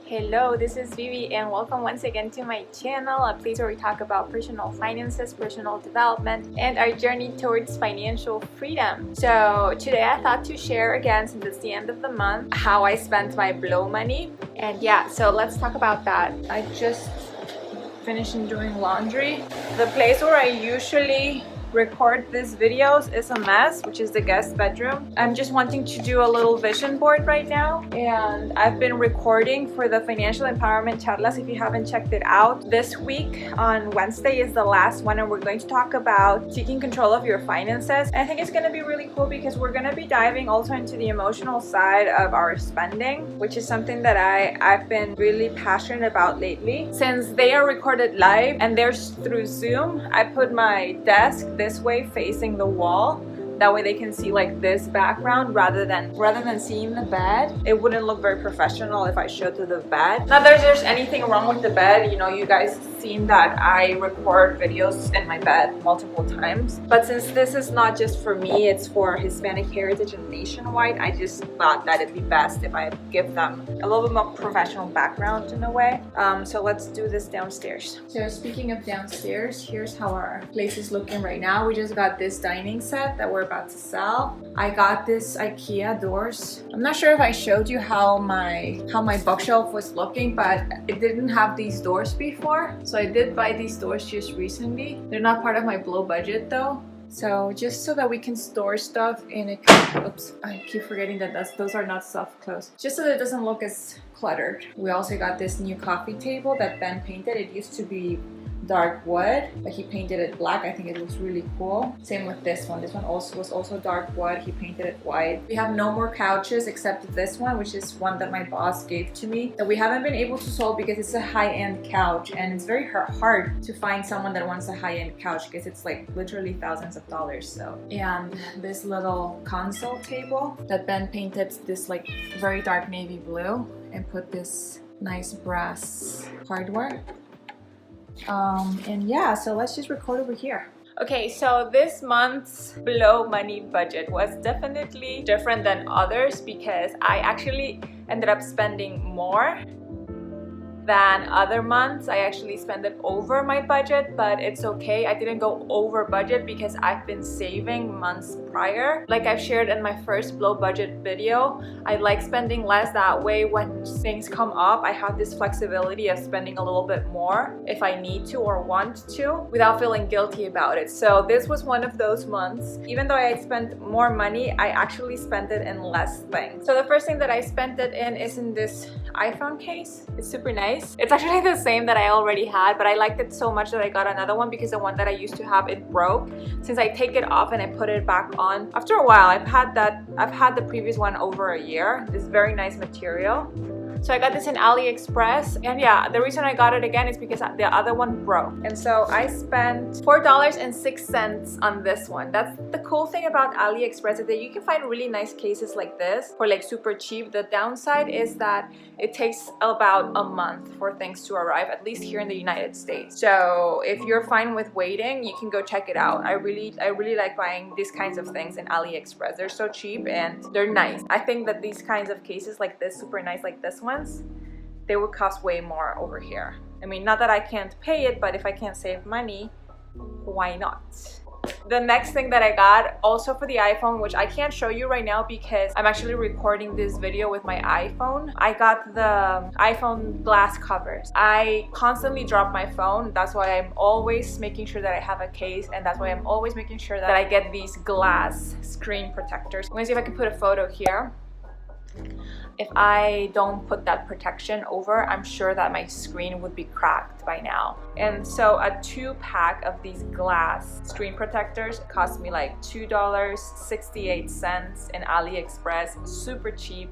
Hello, this is Vivi and welcome once again to my channel, a place where we talk about personal finances, personal development, and our journey towards financial freedom. So today I thought to share again, since it's the end of the month, how I spent my blow money. And yeah, so let's talk about that. I just finished doing laundry. The place where I usually record these videos is a mess, which is the guest bedroom. I'm just wanting to do a little vision board right now, and I've been recording for the Financial Empowerment Charlas. If you haven't checked it out, this week on Wednesday is the last one, and we're going to talk about taking control of your finances. And I think it's going to be really cool because we're going to be diving also into the emotional side of our spending, which is something that I've been really passionate about lately. Since they are recorded live and they're through Zoom, I put my desk this way facing the wall. That way they can see like this background rather than seeing the bed. It wouldn't look very professional if I showed to the bed. Not that there's anything wrong with the bed. You know, you guys seen that I record videos in my bed multiple times. But since this is not just for me, it's for Hispanic Heritage and Nationwide, I just thought that it'd be best if I give them a little bit more professional background in a way. So let's do this downstairs. So speaking of downstairs, here's how our place is looking right now. We just got this dining set that we're about to sell. I got this IKEA doors. I'm not sure if I showed you how my bookshelf was looking, but it didn't have these doors before. So I did buy these doors just recently. They're not part of my blow budget though. So just so that we can store stuff in it. Oops, I keep forgetting that those are not soft close. Just so that it doesn't look as cluttered. We also got this new coffee table that Ben painted. It used to be dark wood, but he painted it black. I think it looks really cool. Same with this one. This one was also dark wood. He painted it white. We have no more couches except this one, which is one that my boss gave to me that we haven't been able to solve because it's a high-end couch, and it's very hard to find someone that wants a high-end couch because it's like literally thousands of dollars. So, and this little console table that Ben painted this like very dark navy blue and put this nice brass hardware. And yeah, so let's just record over here. Okay, so this month's blow money budget was definitely different than others because I actually ended up spending more than other months. I actually spent it over my budget, but it's okay. I didn't go over budget because I've been saving months prior. Like I've shared in my first blow budget video, I like spending less. That way when things come up, I have this flexibility of spending a little bit more if I need to or want to without feeling guilty about it. So this was one of those months. Even though I spent more money, I actually spent it in less things. So the first thing that I spent it in is in this iPhone case. It's super nice. It's actually the same that I already had, but I liked it so much that I got another one because the one that I used to have, it broke. Since I take it off and I put it back on, after a while, I've had the previous one over a year. This very nice material. So I got this in AliExpress, and yeah, the reason I got it again is because the other one broke. And so I spent $4.06 on this one. That's the cool thing about AliExpress, is that you can find really nice cases like this for like super cheap. The downside is that it takes about a month for things to arrive, at least here in the United States. So if you're fine with waiting, you can go check it out. I really like buying these kinds of things in AliExpress. They're so cheap and they're nice. I think that these kinds of cases like this, super nice like this ones, they would cost way more over here. I mean, not that I can't pay it, but if I can't save money, why not? The next thing that I got, also for the iPhone, which I can't show you right now because I'm actually recording this video with my iPhone. I got the iPhone glass covers. I constantly drop my phone. That's why I'm always making sure that I have a case, and that's why I'm always making sure that I get these glass screen protectors. I'm gonna see if I can put a photo here. If I don't put that protection over, I'm sure that my screen would be cracked by now. And so a 2-pack of these glass screen protectors cost me like $2.68 in AliExpress, super cheap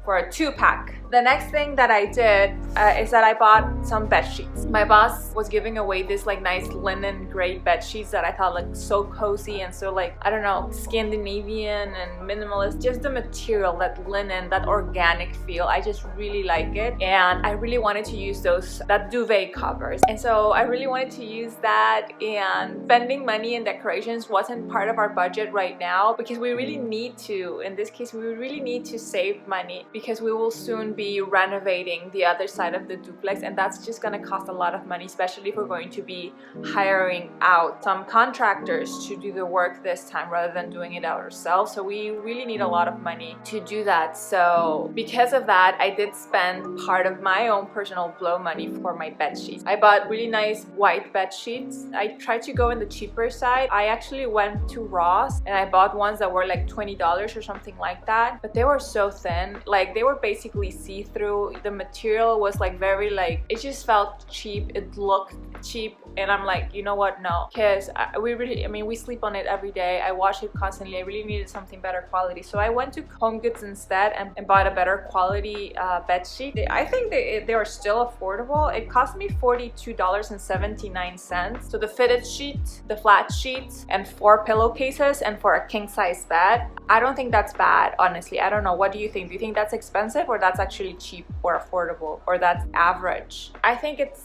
for a 2-pack. The next thing that I did is that I bought some bed sheets. My boss was giving away this like nice linen gray bed sheets that I thought looked so cozy and so like, I don't know, Scandinavian and minimalist. Just the material, that linen, that organic feel, I just really like it. And I really wanted to use that duvet covers. And so I really wanted to use that, and spending money in decorations wasn't part of our budget right now because we really need to, in this case, we really need to save money because we will soon be renovating the other side of the duplex, and that's just gonna cost a lot of money, especially if we're going to be hiring out some contractors to do the work this time rather than doing it ourselves. So we really need a lot of money to do that. So because of that, I did spend part of my own personal blow money for my bed sheets. I bought really nice white bed sheets. I tried to go in the cheaper side. I actually went to Ross and I bought ones that were like $20 or something like that, but they were so thin, like they were basically see-through. The material was like very like, it just felt cheap, it looked cheap, and I'm like, you know what, no, because we sleep on it every day. I wash it constantly. I really needed something better quality, so I went to Home Goods instead and bought a better quality bed sheet. I think they are still affordable. It cost me $42.79. So the fitted sheet, the flat sheets, and 4 pillowcases, and for a king size bed, I don't think that's bad, honestly. I don't know, what do you think? Do you think that's expensive, or that's actually cheap or affordable, or that's average? I think it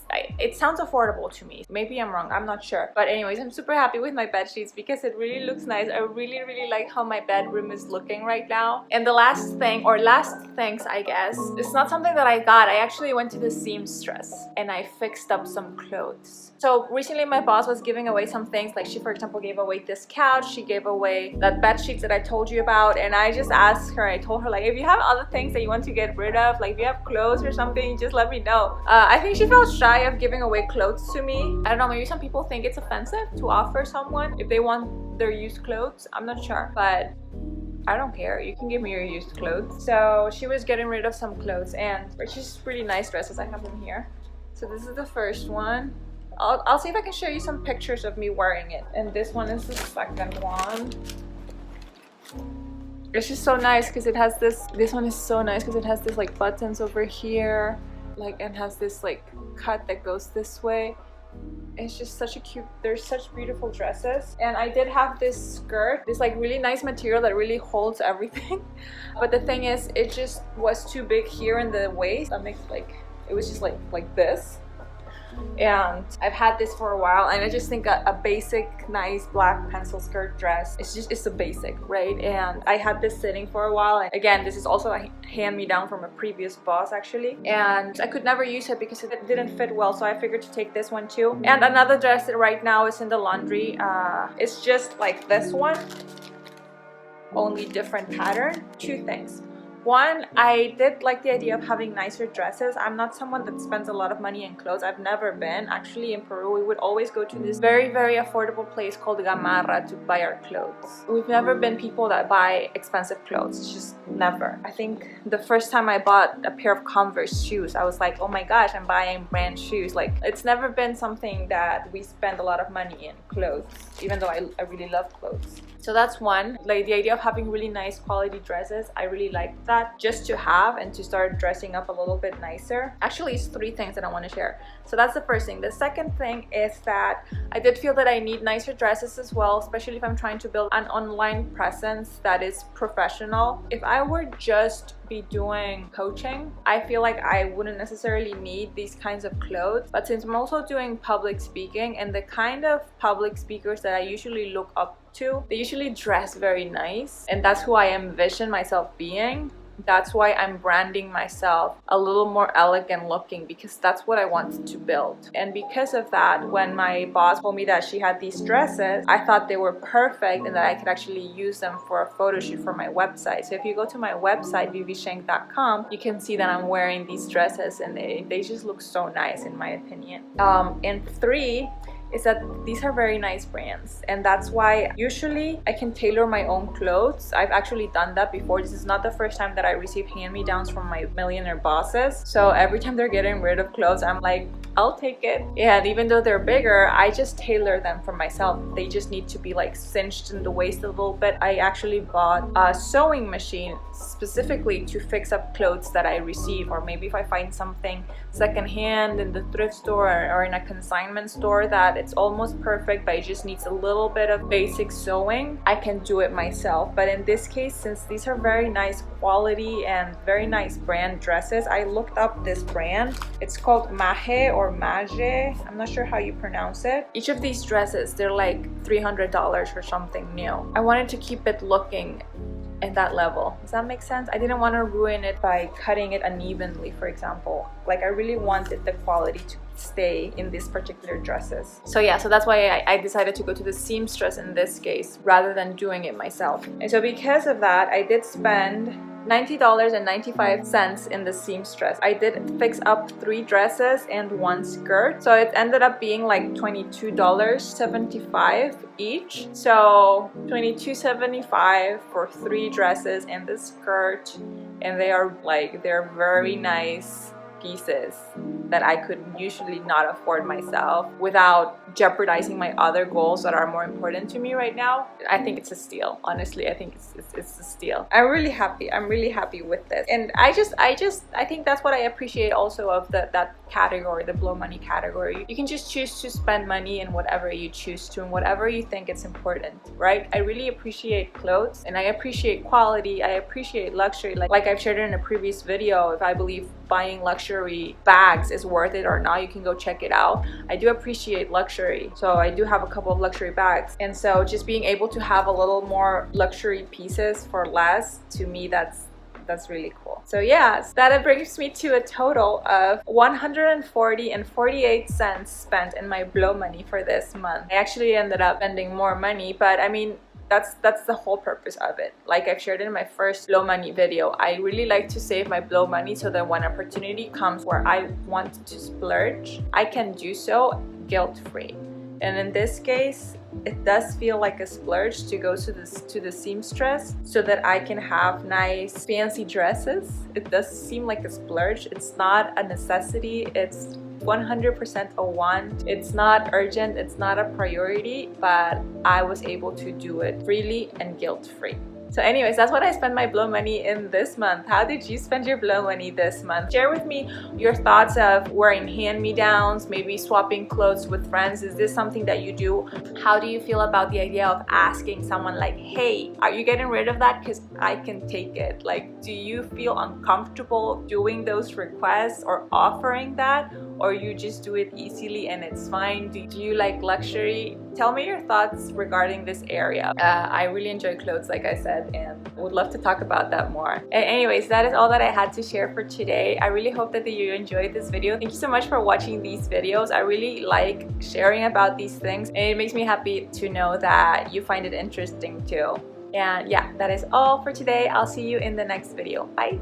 sounds affordable to me. Maybe I'm wrong, I'm not sure. But anyways, I'm super happy with my bed sheets because it really looks nice. I really like how my bedroom is looking right now. And the last thing, or last things I guess, it's not something that I got. I actually went to the seamstress and I fixed up some clothes. So recently my boss was giving away some things, like she, for example, gave away this couch, she gave away that bed sheets that I told you about, and I just asked her, I told her, like, if you have other things that you want to get rid of, like if you have clothes or something, just let me know. I think she felt shy of giving away clothes to me. I don't know, maybe some people think it's offensive to offer someone if they want their used clothes. I'm not sure, but I don't care, you can give me your used clothes. So she was getting rid of some clothes, and it's just really nice dresses. I have them here. So this is the first one. I'll see if I can show you some pictures of me wearing it. And this one is the second one. It's just so nice because it has this one is so nice because it has this like buttons over here, like, and has this like cut that goes this way. It's just such a cute, there's such beautiful dresses. And I did have this skirt, this like really nice material that really holds everything. But the thing is, it just was too big here in the waist. That makes like, it was just like this. And I've had this for a while, and I just think a basic nice black pencil skirt dress, it's a basic, right? And I had this sitting for a while, and again, this is also a hand-me-down from a previous boss actually, and I could never use it because it didn't fit well, so I figured to take this one too. And another dress that right now is in the laundry, it's just like this one, only different pattern. Two things. One, I did like the idea of having nicer dresses. I'm not someone that spends a lot of money in clothes. I've never been. Actually, in Peru, we would always go to this very affordable place called Gamarra to buy our clothes. We've never been people that buy expensive clothes. It's just never. I think the first time I bought a pair of Converse shoes, I was like, oh my gosh, I'm buying brand shoes. Like, it's never been something that we spend a lot of money in clothes, even though I really love clothes. So that's one. Like, the idea of having really nice quality dresses, I really like that, just to have and to start dressing up a little bit nicer. Actually, it's 3 things that I want to share. So that's the first thing. The second thing is that I did feel that I need nicer dresses as well, especially if I'm trying to build an online presence that is professional. If I were just be doing coaching, I feel like I wouldn't necessarily need these kinds of clothes. But since I'm also doing public speaking, and the kind of public speakers that I usually look up to, they usually dress very nice, and that's who I envision myself being. That's why I'm branding myself a little more elegant looking, because that's what I wanted to build. And because of that, when my boss told me that she had these dresses, I thought they were perfect and that I could actually use them for a photo shoot for my website. So if you go to my website, vivyshank.com, you can see that I'm wearing these dresses, and they just look so nice in my opinion. And 3 is that these are very nice brands, and that's why usually I can tailor my own clothes. I've actually done that before. This is not the first time that I receive hand-me-downs from my millionaire bosses. So every time they're getting rid of clothes, I'm like, I'll take it. And even though they're bigger, I just tailor them for myself. They just need to be like cinched in the waist a little bit. I actually bought a sewing machine specifically to fix up clothes that I receive, or maybe if I find something secondhand in the thrift store or in a consignment store that it's almost perfect but it just needs a little bit of basic sewing, I can do it myself. But in this case, since these are very nice quality and very nice brand dresses, I looked up this brand. It's called Maje or Maje, I'm not sure how you pronounce it. Each of these dresses, they're like $300 or something new. I wanted to keep it looking in that level. Does that make sense? I didn't want to ruin it by cutting it unevenly, for example. Like I really wanted the quality to stay in these particular dresses. So yeah, so that's why I decided to go to the seamstress in this case rather than doing it myself. And so because of that, I did spend $90.95 in the seamstress. I did fix up 3 dresses and 1 skirt, so it ended up being like $22.75 each. So $22.75 for 3 dresses and the skirt, and they're very nice pieces that I could usually not afford myself without jeopardizing my other goals that are more important to me right now. I think it's a steal. Honestly, I think it's a steal. I'm really happy. I'm really happy with this. And I think that's what I appreciate also of that category, the blow money category. You can just choose to spend money in whatever you choose to and whatever you think it's important, right? I really appreciate clothes and I appreciate quality. I appreciate luxury. Like I've shared in a previous video, if I believe buying luxury bags is worth it or not, you can go check it out. I do appreciate luxury, so I do have a couple of luxury bags, and so just being able to have a little more luxury pieces for less, to me that's really cool. So yeah, that brings me to a total of $140.48 spent in my blow money for this month. I actually ended up spending more money, but I mean, that's the whole purpose of it. Like I've shared in my first blow money video, I really like to save my blow money so that when opportunity comes where I want to splurge, I can do so guilt-free. And in this case, it does feel like a splurge to go to the seamstress so that I can have nice fancy dresses. It does seem like a splurge. It's not a necessity. It's 100% a want. It's not urgent. It's not a priority, but I was able to do it freely and guilt-free. So anyways, that's what I spent my blow money in this month. How did you spend your blow money this month? Share with me your thoughts of wearing hand-me-downs, maybe swapping clothes with friends. Is this something that you do? How do you feel about the idea of asking someone like, hey, are you getting rid of that? Because I can take it. Like, do you feel uncomfortable doing those requests or offering that? Or you just do it easily and it's fine? Do you like luxury? Tell me your thoughts regarding this area. I really enjoy clothes, like I said, and would love to talk about that more. Anyways, that is all that I had to share for today. I really hope that you enjoyed this video. Thank you so much for watching these videos. I really like sharing about these things, and it makes me happy to know that you find it interesting too. And yeah, that is all for today. I'll see you in the next video. Bye!